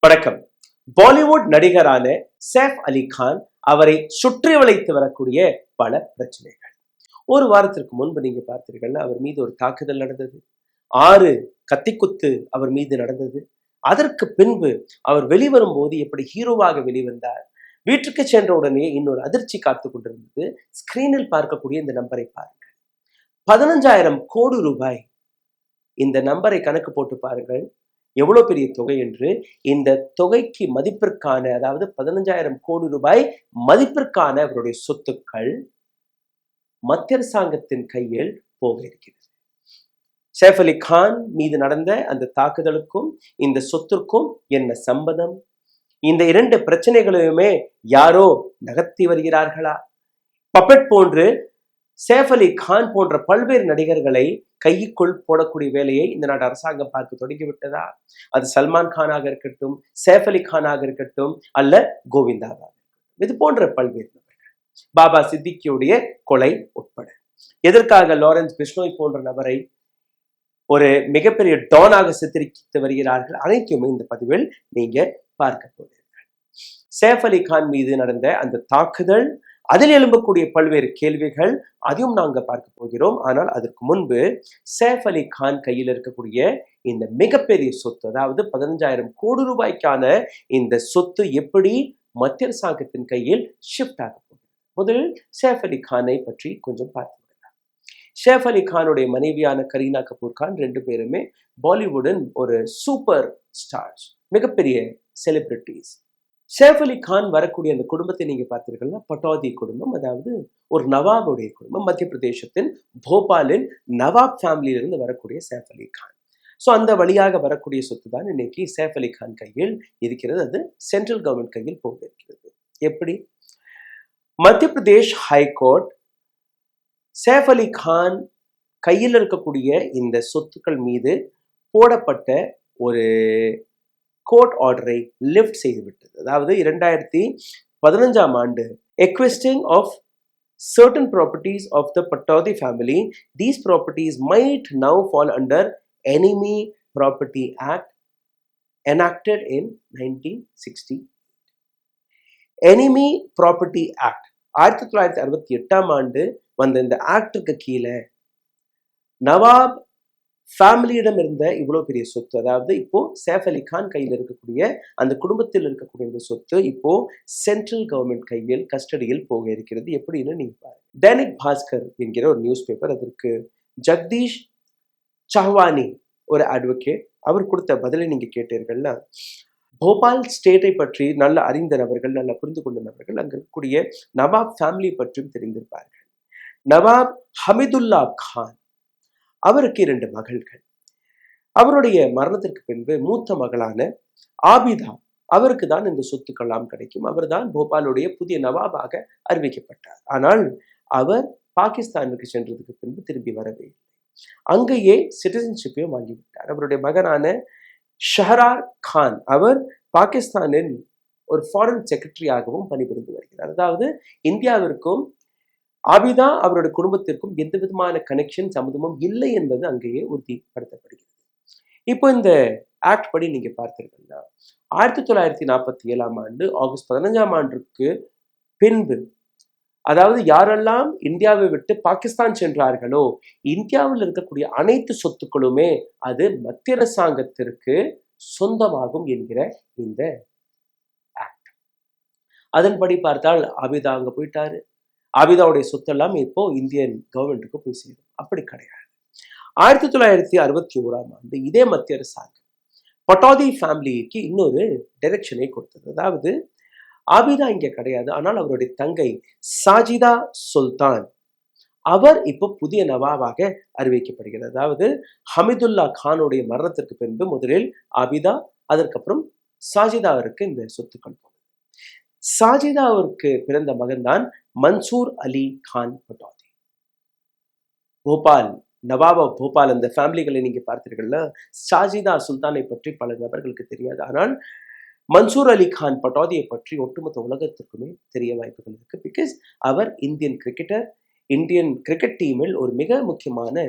வணக்கம். பாலிவுட் நடிகரான சைஃப் அலி கான் அவரை சுற்றி வளைத்து வரக்கூடிய பல பிரச்சனைகள். ஒரு வாரத்திற்கு முன்பு நீங்க பார்த்தீர்கள், அவர் மீது ஒரு தாக்குதல் நடந்தது. 6 கத்திக்குத்து அவர் மீது நடந்தது. அதற்கு பின்பு அவர் வெளிவரும் போது எப்படி ஹீரோவாக வெளிவந்தார். வீட்டுக்கு சென்ற உடனே இன்னொரு அதிர்ச்சி காத்து கொண்டிருந்தது. ஸ்கிரீனில் பார்க்கக்கூடிய இந்த நம்பரை பாருங்கள். 15,000 கோடி ரூபாய். இந்த நம்பரை கணக்கு போட்டு பாருங்கள் எவ்வளவு பெரிய தொகை என்று. இந்த தொகைக்கு மதிப்பிற்கான, அதாவது 15,000 கோடி ரூபாய் மதிப்பிற்கான அவருடைய சொத்துக்கள் மத்திய அரசாங்கத்தின் கையில் போக இருக்கிறது. சைஃப் அலி கான் மீது நடந்த அந்த தாக்குதலுக்கும் இந்த சொத்திற்கும் என்ன சம்பந்தம்? இந்த 2 பிரச்சனைகளையுமே யாரோ நகர்த்தி வருகிறார்களா? பப்பெட் போன்று சைஃப் அலி கான் போன்ற பல்வேறு நடிகர்களை கைக்குள் போடக்கூடிய வேலையை இந்த நாட்டு அரசாங்கம் பார்க்க தொடங்கிவிட்டதா? அது சல்மான் கானாக இருக்கட்டும், சைஃப் அலி கானாக இருக்கட்டும், அல்ல கோவிந்தாவாக இருக்கட்டும், இது போன்ற பல்வேறு நபர்கள், பாபா சித்திக்கியுடைய கொலை உட்பட. எதற்காக லாரன்ஸ் பிஷ்னோய் போன்ற நபரை ஒரு மிகப்பெரிய டானாக சித்தரித்து வருகிறார்கள்? அனைத்துமே இந்த பதிவில் நீங்க பார்க்க போகிறீர்கள். சைஃப் அலி கான் மீது நடந்த அந்த தாக்குதல், அதில் எழும்பக்கூடிய பல்வேறு கேள்விகள், அதையும் நாங்கள் பார்க்க போகிறோம். ஆனால் அதற்கு முன்பு சைஃப் அலி கான் கையில் இருக்கக்கூடிய இந்த மிகப்பெரிய சொத்து, அதாவது 15,000 கோடி ரூபாய்க்கான இந்த சொத்து எப்படி மத்திய அரசாங்கத்தின் கையில் ஷிஃப்ட் ஆக போகிறது. முதலில் சைஃப் அலி கானை பற்றி கொஞ்சம் பார்த்து விடலாம். சைஃப் அலி கானுடைய மனைவியான கரீனா கபூர் கான் 2 பேருமே பாலிவுட்டின் ஒரு சூப்பர் ஸ்டார்ஸ், மிகப்பெரிய செலிபிரிட்டிஸ். சைஃப் அலி கான் வரக்கூடிய அந்த குடும்பத்தை நீங்க பார்த்தீர்கள்னா பட்டோதி குடும்பம், அதாவது ஒரு நவாபுடைய குடும்பம். மத்திய பிரதேசத்தின் போபாலின் நவாப் ஃபேமிலியிலிருந்து வரக்கூடிய சைஃப் அலி கான். ஸோ அந்த வழியாக வரக்கூடிய சொத்து தான் இன்னைக்கு சைஃப் அலி கான் கையில் இருக்கிறது. அது சென்ட்ரல் கவர்மெண்ட் கையில் போக இருக்கிறது. எப்படி? மத்திய பிரதேஷ் ஹைகோர்ட் சைஃப் அலி கான் கையில் இருக்கக்கூடிய இந்த சொத்துக்கள் மீது போடப்பட்ட ஒரு கோர்ட் ஆர்டரை லிஃப்ட் செய்துவிட்டது. அதாவது 2015ஆம் ஆண்டு எக்வெஸ்டிங் of certain properties of the Patodi family. These properties might now fall under Enemy Property Act enacted in 1960. Enemy Property Act 1968ஆம் ஆண்டு வந்த இந்த ஆக்டுக்கு கீழே நவாப் ஃபேமிலியிடம் இருந்த இவ்வளவு பெரிய சொத்து, அதாவது இப்போ சைஃப் அலி கான் கையில் இருக்கக்கூடிய அந்த குடும்பத்தில் இருக்கக்கூடிய இந்த சொத்து இப்போ சென்ட்ரல் கவர்மெண்ட் கையில் கஸ்டடியில் போக இருக்கிறது. எப்படின்னு நீங்க பாருங்க. दैनिक பாஸ்கர் என்கிற ஒரு நியூஸ் பேப்பர், அதற்கு ஜகதீஷ் சஹ்வானி ஒரு அட்வொகேட், அவர் கொடுத்த பதிலை நீங்க கேட்டீர்கள்னா, போபால் ஸ்டேட்டை பற்றி நல்ல அறிந்த நபர்கள், நல்ல புரிந்து கொண்ட நபர்கள் அங்க இருக்கக்கூடிய நவாப் ஃபேமிலி பற்றியும் தெரிந்திருப்பார்கள். நவாப் ஹமிதுல்லா கான், அவருக்கு 2 மகள்கள். அவருடைய மரணத்திற்கு பின்பு மூத்த மகளான ஆபிதா, அவருக்கு தான் இந்த சொத்துக்கெல்லாம் கிடைக்கும். அவர் தான் போபாலுடைய புதிய நவாபாக அறிவிக்கப்பட்டார். ஆனால் அவர் பாகிஸ்தானுக்கு சென்றதுக்கு பின்பு திரும்பி வரவே இல்லை. அங்கேயே சிட்டிசன்ஷிப்பையும் வாங்கிவிட்டார். அவருடைய மகனான ஷஹரார் கான், அவர் பாகிஸ்தானின் ஒரு ஃபாரின் செக்ரட்டரியாகவும் பணிபுரிந்து வருகிறார். அதாவது இந்தியாவிற்கும் ஆபிதா அவருடைய குடும்பத்திற்கும் எந்த விதமான கனெக்ஷன் சம்மந்தமும் இல்லை என்பது அங்கேயே உறுதிப்படுத்தப்படுகிறது. இப்போ இந்த ஆக்ட் படி நீங்க பார்த்தீங்கன்னா 1947ஆம் ஆண்டு ஆகஸ்ட் 15ஆம் ஆண்டுக்கு பின்பு, அதாவது யாரெல்லாம் இந்தியாவை விட்டு பாகிஸ்தான் சென்றார்களோ, இந்தியாவில் இருக்கக்கூடிய அனைத்து சொத்துக்களுமே அது மத்திய அரசாங்கத்திற்கு சொந்தமாகும் என்கிற இந்த ஆக்ட். அதன்படி பார்த்தால் ஆபிதா அங்க போயிட்டாரு. ஆபிதாவுடைய சொத்தெல்லாம் இப்போ இந்தியன் கவர்மெண்ட்டுக்கு போய் சேரும். அப்படி கிடையாது. 1961ஆம் ஆண்டு இதே மத்திய அரசாங்கம் பட்டோதி ஃபேமிலிக்கு இன்னொரு டைரக்ஷனை கொடுத்தது. அதாவது ஆபிதா இங்க கிடையாது, ஆனால் அவருடைய தங்கை சாஜிதா சுல்தான், அவர் இப்போ புதிய நவாபாக அறிவிக்கப்படுகிறது. அதாவது ஹமிதுல்லா கானுடைய மரணத்திற்கு பின்பு முதலில் ஆபிதா, அதற்கப்புறம் சாஜிதாவிற்கு இந்த சொத்துக்கள் போனது. சாஜிதாவிற்கு பிறந்த மகன் தான் மன்சூர் அலி கான் பட்டோதி. போபால் நவாப் ஆஃப் போபால், அந்த ஃபேமிலிகளை நீங்க பார்த்தீர்கள்னா சாஜிதா சுல்தானை பற்றி பல நபர்களுக்கு தெரியாது. ஆனால் மன்சூர் அலி கான் பட்டோதியை பற்றி ஒட்டுமொத்த உலகத்திற்குமே தெரிய வாய்ப்புகள் இருக்கு. பிகாஸ் அவர் இந்தியன் கிரிக்கெட்டர், இந்தியன் கிரிக்கெட் டீமில் ஒரு மிக முக்கியமான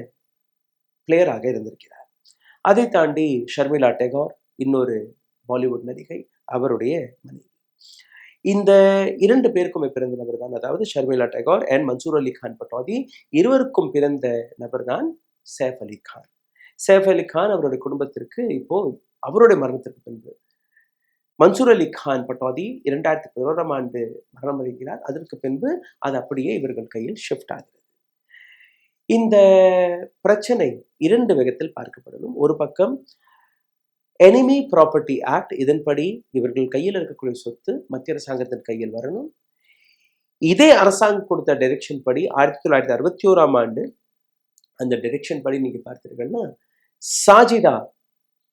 பிளேயராக இருந்திருக்கிறார். அதை தாண்டி ஷர்மிளா டெகோர் இன்னொரு பாலிவுட் நடிகை, அவருடைய மனைவி. இந்த 2 பேருக்குமே பிறந்த நபர் தான், அதாவது ஷர்மிளா டேகோர் அண்ட் மன்சூர் அலி கான் பட்டோதி, இருவருக்கும் பிறந்த நபர் தான் சைஃப் அலி கான். சைஃப் அலி கான் அவருடைய குடும்பத்திற்கு இப்போ அவருடைய மரணத்திற்கு பின்பு மன்சூர் அலி கான் பட்டோதி 2011ஆம் ஆண்டு மரணம் அடைகிறார். அதற்கு பின்பு அது அப்படியே இவர்கள் கையில் ஷிஃப்ட் ஆகிறது. இந்த பிரச்சனை 2 விதத்தில் பார்க்கப்படணும். ஒரு பக்கம் எனிமி ப்ராப்பர்ட்டி ஆக்ட், இதன்படி இவர்கள் கையில் இருக்கக்கூடிய சொத்து மத்திய அரசாங்கத்தின் கையில் வரணும். இதே அரசாங்கம் கொடுத்த டைரக்ஷன் படி 1961ஆம் ஆண்டு அந்த டைரக்ஷன் படி நீங்க பார்த்தீர்கள்னா சாஜிதா,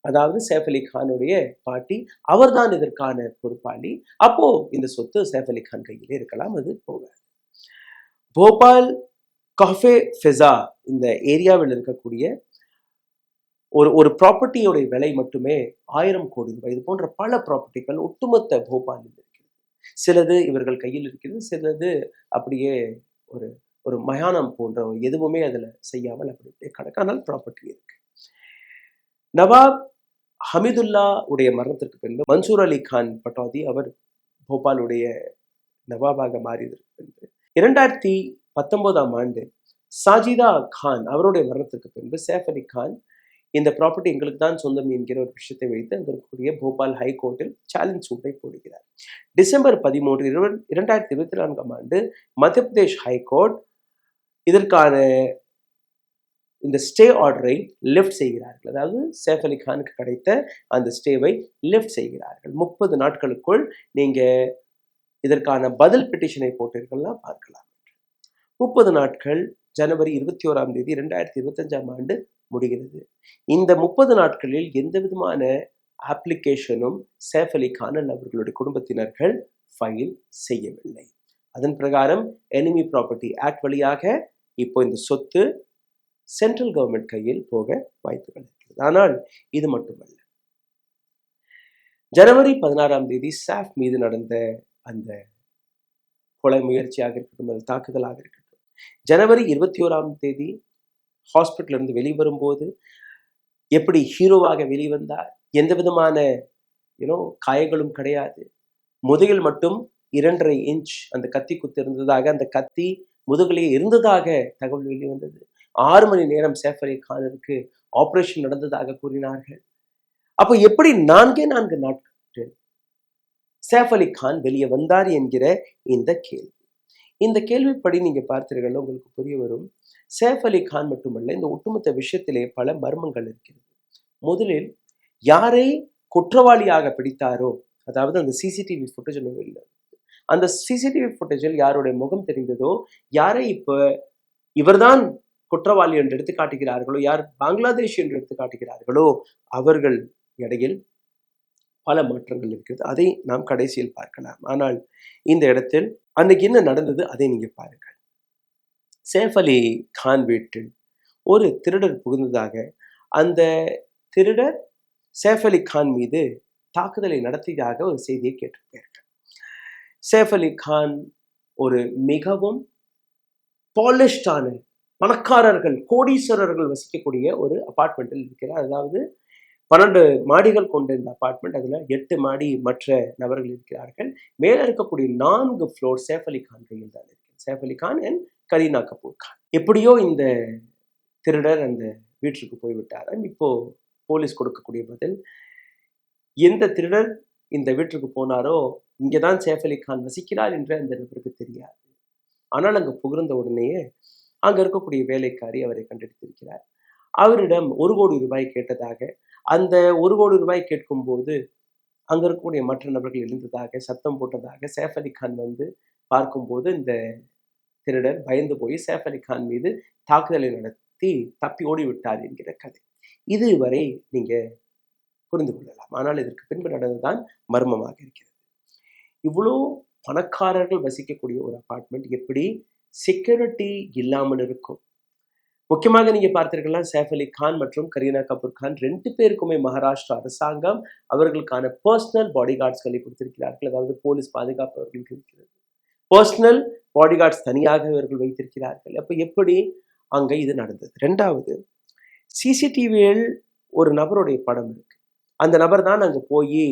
அதாவது சைஃப் அலி கானுடைய பாட்டி, அவர்தான் இதற்கான பொறுப்பாளி. அப்போ இந்த சொத்து சைஃப் அலி கான் கையிலே இருக்கலாம், அது போகாது. போபால் காஃபே ஃபிசா இந்த ஏரியாவில் இருக்கக்கூடிய ஒரு ப்ராப்பர்ட்டியோடைய விலை மட்டுமே 1000 கோடி ரூபாய். இது போன்ற பல ப்ராப்பர்ட்டிகள் ஒட்டுமொத்த போபாலில் இருக்கிறது. சிலது இவர்கள் கையில் இருக்கிறது, சிலது அப்படியே ஒரு ஒரு மயானம் போன்ற எதுவுமே அதுல செய்யாமல் அப்படி கணக்கானால் ப்ராப்பர்ட்டி இருக்கு. நவாப் ஹமிதுல்லா உடைய மரணத்திற்கு பின்பு மன்சூர் அலி கான் பட்டோதி அவர் போபாலுடைய நவாபாக மாறியதற்கு பின்பு 2019ஆம் ஆண்டு சாஜிதா கான் அவருடைய மரணத்திற்கு பின்பு சைஃப் அலி கான் இந்த ப்ராப்பர்ட்டி எங்களுக்கு தான் சொந்தம் என்கிற ஒரு விஷயத்தை வைத்து அங்க இருக்கக்கூடிய போபால் ஹைகோர்ட்டில் சேலஞ்ச் சூட்டை போடுகிறார். டிசம்பர் 13, 2024ஆம் ஆண்டு மத்திய பிரதேஷ் ஹைகோர்ட் இதற்கான இந்த ஸ்டே ஆர்டரை லிஃப்ட் செய்கிறார்கள். அதாவது சைஃப் அலி கானுக்கு கிடைத்த அந்த ஸ்டேவை லிஃப்ட் செய்கிறார்கள். 30 நாட்களுக்குள் நீங்க இதற்கான பதில் பெட்டிஷனை போட்டீர்கள்னா பார்க்கலாம். 30 நாட்கள் ஜனவரி 21ஆம் தேதி 2025ஆம் ஆண்டு முடிகிறது. இந்த 30 நாட்களில் எந்த விதமான அப்ளிகேஷனும் சைஃப் அலி கான் அவர்களுடைய குடும்பத்தினர்கள் ஃபைல் செய்யவில்லை. அதன் பிரகாரம் எனிமி ப்ராப்பர்ட்டி ஆக்ட் வழியாக இப்போ இந்த சொத்து சென்ட்ரல் கவர்மெண்ட் கையில் போக வாய்ப்புகள் இருக்கிறது. ஆனால் இது மட்டுமல்ல, ஜனவரி 16ஆம் தேதி சாஃப் மீது நடந்த அந்த கொலை முயற்சியாக இருக்கட்டும், அது தாக்குதலாக இருக்கட்டும், ஜனவரி 21ஆம் தேதி ஹாஸ்பிட்டல் இருந்து வெளிவரும்போது எப்படி ஹீரோவாக வெளிவந்தார், எந்த விதமான காயங்களும் கிடையாது, முதுகில் மட்டும் 2.5 இன்ச் அந்த கத்தி குத்து இருந்ததாக, அந்த கத்தி முதுகிலேயே இருந்ததாக தகவல் வெளிவந்தது. 6 மணி நேரம் சைஃப் அலி கானுக்கு ஆபரேஷன் நடந்ததாக கூறினார்கள். அப்போ எப்படி 4 நாட்கள் சைஃப் அலி கான் வெளியே வந்தார் என்கிற இந்த கேள்விப்படி நீங்க பார்த்தீர்கள், உங்களுக்கு புரிய வரும். சைஃப் அலி கான் மட்டுமல்ல, இந்த ஒட்டுமொத்த விஷயத்திலே பல மர்மங்கள் இருக்கிறது. முதலில் யாரை குற்றவாளியாக பிடித்தாரோ, அதாவது அந்த சிசிடிவி ஃபுட்டேஜ் இல்லை, அந்த சிசிடிவி ஃபுட்டேஜில் யாருடைய முகம் தெரிந்ததோ, யாரை இப்ப இவர்தான் குற்றவாளி என்று எடுத்து காட்டுகிறார்களோ, யார் பங்களாதேஷ் என்று எடுத்து காட்டுகிறார்களோ, அவர்கள் இடையில் பல மாற்றங்கள் இருக்கிறது. அதை நாம் கடைசியில் பார்க்கலாம். ஆனால் இந்த இடத்தில் அன்னைக்கு என்ன நடந்தது அதை நீங்க பாருங்கள். சைஃப் அலி கான் வீட்டில் ஒரு திருடர் புகுந்ததாக அந்த திருடர் சைஃப் அலி கான் மீது தாக்குதலை நடத்தியதாக ஒரு செய்தியை கேட்டிருப்பார்கள். சைஃப் அலி கான் ஒரு மிகவும் பாலிஷ்டான பணக்காரர்கள், கோடீஸ்வரர்கள் வசிக்கக்கூடிய ஒரு அபார்ட்மெண்ட்டில் இருக்கிறார். அதாவது 12 மாடிகள் கொண்ட இந்த அபார்ட்மெண்ட், அதுல 8 மாடி மற்ற நபர்கள் இருக்கிறார்கள். மேல இருக்கக்கூடிய 4 ஃப்ளோர் சைஃப் அலி கான் கையில் தான் இருக்கு. சைஃப் அலி கான் அண்ட் கரீனா கபூர் கான். எப்படியோ இந்த திருடர் அந்த வீட்டிற்கு போய்விட்டார். இப்போ போலீஸ் கொடுக்கக்கூடிய பதில், எந்த திருடர் இந்த வீட்டிற்கு போனாரோ இங்கதான் சைஃப் அலி கான் வசிக்கிறார் என்று அந்த நபருக்கு தெரியாது. ஆனால் அங்கு புகுந்த உடனேயே அங்க இருக்கக்கூடிய வேலைக்காரி அவரை கண்டெடுத்திருக்கிறார். அவரிடம் 1 கோடி ரூபாய் கேட்டதாக, அந்த 1 கோடி ரூபாய் கேட்கும் போது அங்க இருக்கக்கூடிய மற்ற நபர்கள் எழுந்ததாக, சத்தம் போட்டதாக சைஃப் அலி கான் வந்து பார்க்கும்போது இந்த திருடர் பயந்து போய் சைஃப் அலி கான் மீது தாக்குதலை நடத்தி தப்பி ஓடிவிட்டார் என்கிற கதை. இதுவரை நீங்க புரிந்து கொள்ளலாம். ஆனால் இதற்கு பின்பு நடந்ததுதான் மர்மமாக இருக்கிறது. இவ்வளோ பணக்காரர்கள் வசிக்கக்கூடிய ஒரு அபார்ட்மெண்ட் எப்படி செக்யூரிட்டி இல்லாமல் இருக்கும்? முக்கியமாக நீங்க பார்த்தீர்கள்னா சைஃப் அலி கான் மற்றும் கரீனா கபூர் கான் 2 பேருக்குமே மகாராஷ்டிரா அரசாங்கம் அவர்களுக்கான பர்சனல் பாடி கார்ட்ஸ்களை கொடுத்திருக்கிறார்கள். அதாவது போலீஸ் பாதுகாப்பு அவர்களுக்கு இருக்கிறது. பர்சனல் பாடி கார்ட்ஸ் தனியாக அவர்கள் வைத்திருக்கிறார்கள். அப்ப எப்படி அங்க இது நடந்தது? 2வது, சிசிடிவியில் ஒரு நபருடைய படம் இருக்கு. அந்த நபர் தான் அங்க போய்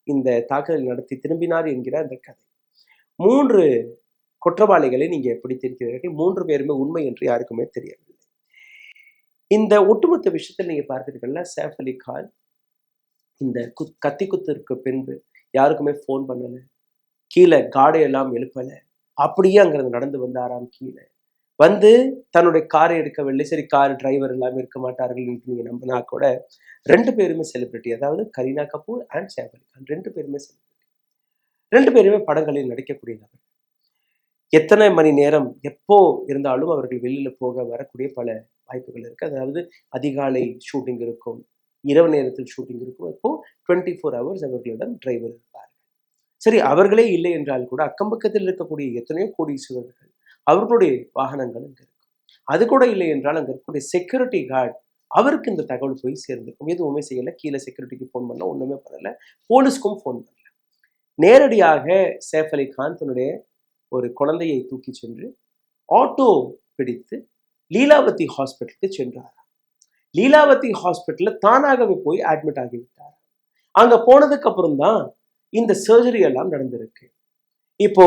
இந்த தாக்குதல் நடத்தி திரும்பினார் என்கிற அந்த கதை. 3 குற்றவாளிகளை நீங்க பிடித்திருக்கிறீர்கள். 3 பேருமே உண்மை என்று யாருக்குமே தெரியவில்லை. இந்த ஒட்டுமொத்த விஷயத்தில் நீங்க பார்த்தீர்கள்னா, சைஃப் அலி கான் இந்த கத்தி குத்திற்கு பின்பு யாருக்குமே ஃபோன் பண்ணல, கீழே கார்டை எல்லாம் எழுப்பல, அப்படியே அங்கிருந்து நடந்து வந்தாராம். கீழே வந்து தன்னுடைய காரை எடுக்கவில்லை. சரி, கார் டிரைவர் எல்லாமே இருக்க மாட்டார்கள் என்று நீங்க நம்பினா கூட 2 பேருமே செலிபிரிட்டி. அதாவது கரீனா கபூர் அண்ட் சைஃப் அலி கான் 2 பேருமே செலிபிரிட்டி. 2 பேருமே படங்களில் நடிக்கக்கூடிய நபர். எத்தனை மணி நேரம் எப்போ இருந்தாலும் அவர்கள் வெளியில போக வரக்கூடிய பல வாய்ப்புகள் இருக்கு. அதாவது அதிகாலை ஷூட்டிங் இருக்கும், இரவு நேரத்தில் ஷூட்டிங் இருக்கும். இப்போ 24 ஹவர்ஸ் அவர்களிடம் டிரைவர் இருப்பார்கள். சரி, அவர்களே இல்லை என்றால் கூட அக்கம் பக்கத்தில் இருக்கக்கூடிய எத்தனையோ கோடீஸ்வரர்கள் அவர்களுடைய வாகனங்கள் அங்கே இருக்கும். அது கூட இல்லை என்றால் அங்கே இருக்கக்கூடிய செக்யூரிட்டி கார்டு அவருக்கு இந்த தகவல் போய் சேர்ந்திருக்கும். எதுவுமே செய்யலை. கீழே செக்யூரிட்டிக்கு ஃபோன் பண்ணல, ஒன்றுமே பண்ணல, போலீஸ்க்கும் ஃபோன் பண்ணல. நேரடியாக சைஃப் அலி கான் தன்னுடைய ஒரு குழந்தையை தூக்கி சென்று ஆட்டோ பிடித்து லீலாவதி ஹாஸ்பிட்டலுக்கு சென்றார். லீலாவதி ஹாஸ்பிட்டல்ல தானாகவே போய் அட்மிட் ஆகிவிட்டார். அங்க போனதுக்கு அப்புறம் தான் இந்த சர்ஜரி எல்லாம் நடந்திருக்கு. இப்போ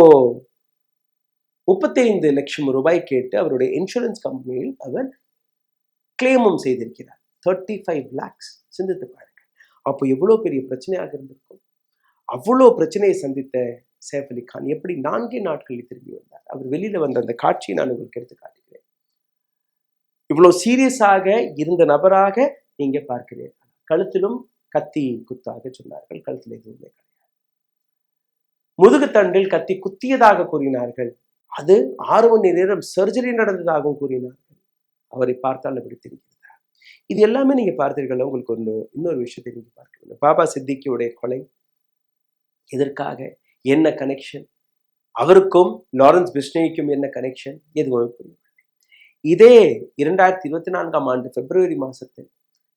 35 லட்சம் ரூபாய் கேட்டு அவருடைய இன்சூரன்ஸ் கம்பெனியில் அவர் கிளைமும் செய்திருக்கிறார். 35 lakhs. சிந்தித்து பாருங்க. அப்போ எவ்வளவு பெரிய பிரச்சனையாக இருந்திருக்கும். அவ்வளோ பிரச்சனையை சந்தித்த சைஃப் அலி கான் எப்படி 4 நாட்களில் திரும்பி வந்தார். அவர் வெளியில வந்த அந்த காட்சியை நான் உங்களுக்கு எடுத்து காட்டுகிறேன். இவ்வளவு சீரியஸாக இருந்த நபராக நீங்க பார்க்கிறீர்கள். கழுத்திலும் கத்தி குத்தாக சொன்னார்கள். கழுத்தில் எதுவுமே கிடையாது. முதுகுத்தண்டில் கத்தி குத்தியதாக கூறினார்கள். அது 6 மணி நேரம் சர்ஜரி நடந்ததாகவும் கூறினார்கள். அவரை பார்த்தால் அப்படி தெரிகிறார். இது எல்லாமே நீங்க பார்த்தீர்கள். உங்களுக்கு இன்னொரு விஷயத்தை நீங்க பார்க்க வேண்டும். பாபா சித்திக்கியுடைய கொலை இதற்காக என்ன கனெக்ஷன், அவருக்கும் லாரன்ஸ் பிஸ்னேய்க்கும் என்ன கனெக்ஷன், எதுவுமே புரியவில்லை. இதே 2024ஆம் ஆண்டு பிப்ரவரி மாசத்தில்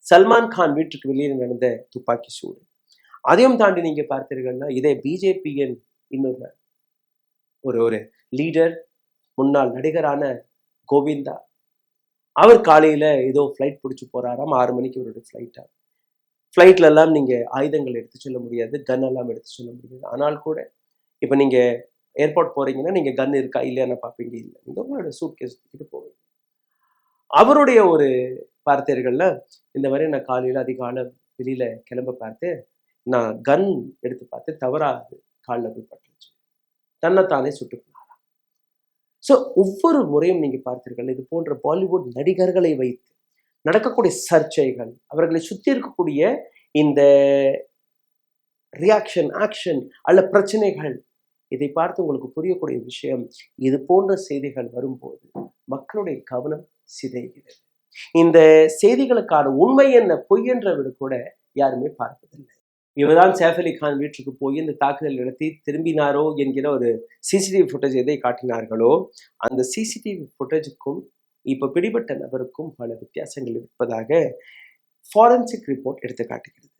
சல்மான் கான் வீட்டுக்கு வெளியே நடந்த துப்பாக்கி சூடு, அதையும் தாண்டி நீங்க பார்த்தீர்கள்னா இதே பிஜேபியின் இன்னொரு ஒரு லீடர், முன்னாள் நடிகரான கோவிந்தா, அவர் காலையில ஏதோ ஃப்ளைட் பிடிச்சி போறாராம். 6 மணிக்கு அவருடைய ஃப்ளைட்டா. ஃப்ளைட்ல எல்லாம் நீங்க ஆயுதங்கள் எடுத்து செல்ல முடியாது, கன் எல்லாம் எடுத்து செல்ல முடியாது. ஆனால் கூட இப்ப நீங்க ஏர்போர்ட் போறீங்கன்னா நீங்க கன் இருக்கா இல்லையான்னு பார்ப்பீங்க. இல்லை, நீங்க உங்களோட சூட் கேஸ் தூக்கிட்டு போவீங்க. அவருடைய ஒரு பார்த்தீர்கள்ல, இந்த மாதிரி நான் காலையில அதிகாலை வெளியில கிளம்ப பார்த்து நான் கன் எடுத்து பார்த்து தவறாது காலில் போய் பட்டுருச்சு, தன்னைத்தானே சுட்டுக்கொண்டாராம். ஸோ ஒவ்வொரு முறையும் நீங்க பார்த்தீர்கள் இது போன்ற பாலிவுட் நடிகர்களை வைத்து நடக்கக்கூடிய சர்ச்சைகள், அவர்களை சுற்றி இருக்கக்கூடிய இந்த ரியாக்ஷன், ஆக்ஷன் அல்ல பிரச்சனைகள், இதை பார்த்து உங்களுக்கு புரியக்கூடிய விஷயம், இது போன்ற செய்திகள் வரும்போது மக்களுடைய கவனம் சிதைகிறது. இந்த செய்திகளுக்கான உண்மை என்ன பொய் என்ற விட கூட யாருமே பார்ப்பதில்லை. இவர்தான் சைஃப் அலி கான் வீட்டுக்கு போய் இந்த தாக்குதல் நடத்தி திரும்பினாரோ என்கிற ஒரு சிசிடிவி ஃபுட்டேஜ் எதை காட்டினார்களோ, அந்த சிசிடிவி ஃபுட்டேஜுக்கும் இப்ப பிடிபட்ட நபருக்கும் பல வித்தியாசங்கள் இருப்பதாக ஃபாரன்சிக் ரிப்போர்ட் எடுத்து காட்டுகிறது.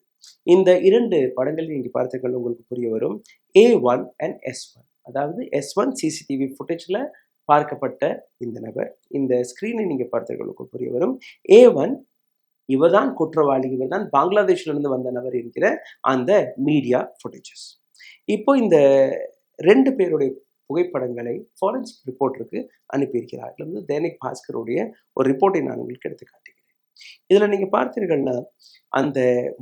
இந்த 2 படங்கள் நீங்க பார்த்தீர்கள் உங்களுக்கு புரிய வரும். A1 and S1. அதாவது S1 சிசிடிவி ஃபுட்டேஜ்ல பார்க்கப்பட்ட இந்த நபர், இந்த ஸ்கிரீனை நீங்க பார்த்தீர்களுக்கு புரிய வரும். A1 இவர்தான் குற்றவாளி, இவர்தான் பங்களாதேஷ்ல இருந்து வந்த நபர் என்கிற அந்த மீடியா ஃபுட்டேஜஸ். இப்போ இந்த 2 பேருடைய புகைப்படங்களை ஃபாரன்சிக் ரிப்போர்ட்டருக்கு அனுப்பியிருக்கிறார்கள். தைனிக் பாஸ்கருடைய ஒரு ரிப்போர்ட்டை நான் உங்களுக்கு எடுத்து காட்டுகிறேன். இதுல நீங்க பார்த்தீர்கள்னா அந்த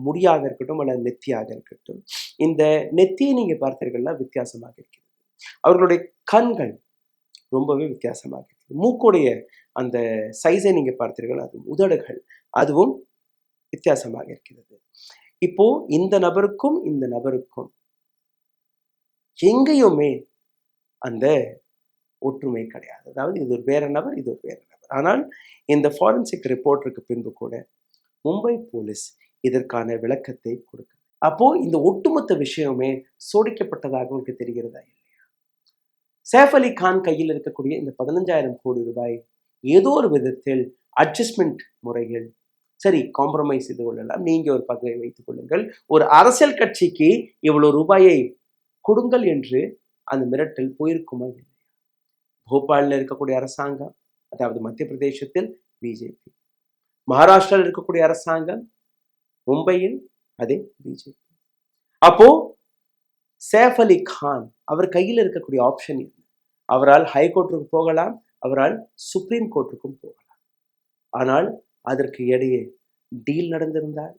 முடியாக இருக்கட்டும் அல்ல நெத்தியாக இருக்கட்டும், இந்த நெத்தியை நீங்க பார்த்தீர்கள்னா வித்தியாசமாக இருக்கிறது. அவர்களுடைய கண்கள் ரொம்பவே வித்தியாசமாக இருக்குது. மூக்குடைய அந்த சைஸை நீங்க பார்த்தீர்கள், அது உதடுகள் அதுவும் வித்தியாசமாக இருக்கிறது. இப்போ இந்த நபருக்கும் இந்த நபருக்கும் எங்கேயுமே அந்த ஒற்றுமை கிடையாது. அதாவது இது ஒரு வேற நபர், இது ஒரு வேற நபர். ஆனால் இந்த ஃபாரன்சிக் ரிப்போர்ட்டருக்கு பின்பு கூட மும்பை போலீஸ் இதற்கான விளக்கத்தை கொடுக்க. அப்போ இந்த ஒட்டுமொத்த விஷயமே சோடிக்கப்பட்டதாக உங்களுக்கு தெரிகிறதா இல்லையா? சைஃப் அலி கான் கையில் இருக்கக்கூடிய இந்த 15,000 கோடி ரூபாய் ஏதோ ஒரு விதத்தில் அட்ஜஸ்ட்மெண்ட் முறைகள், சரி காம்ப்ரமைஸ் செய்து கொள்ளலாம், நீங்க ஒரு பங்கை வைத்துக் கொள்ளுங்கள், ஒரு அரசியல் கட்சிக்கு இவ்வளவு ரூபாயை கொடுங்கள் என்று அந்த மிரட்டல் போயிருக்குமா இல்லையா? போபாலில் இருக்கக்கூடிய அரசாங்கம், அதாவது மத்திய பிரதேசத்தில் பிஜேபி, மகாராஷ்டிராவில் இருக்கக்கூடிய அரசாங்கம், மும்பையில் அதே பிஜேபி. அப்போ சேஃப் அலி கான் அவர் கையில் இருக்கக்கூடிய ஆப்ஷன் என்ன? அவரால் ஹைகோர்ட்டுக்கு போகலாம், அவரால் சுப்ரீம் கோர்ட்டுக்கும் போகலாம். ஆனால் அதற்கு இடையே டீல் நடந்திருந்தால்,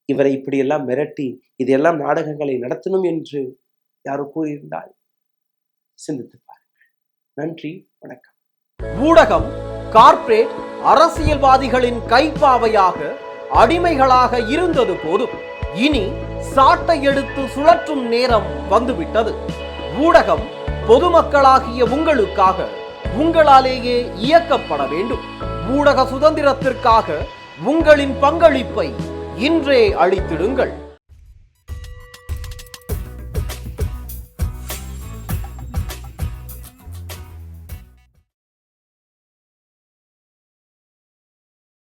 இவரை இப்படியெல்லாம் மிரட்டி இதெல்லாம் நாடகங்களை நடத்தணும் என்று யாரும் கூறியிருந்தால் சிந்தித்து பாருங்கள். நன்றி, வணக்கம். ஊடகம் கார்ப்பரேட் அரசியல்வாதிகளின் கைப்பாவையாக அடிமைகளாக இருந்தது போதும். இனி சாட்டை எடுத்து சுழற்றும் நேரம் வந்துவிட்டது. ஊடகம் பொதுமக்களாகிய உங்களுக்காக, உங்களாலேயே இயக்கப்பட வேண்டும். ஊடக சுதந்திரத்திற்காக உங்களின் பங்களிப்பை இன்றே அளித்திடுங்கள்.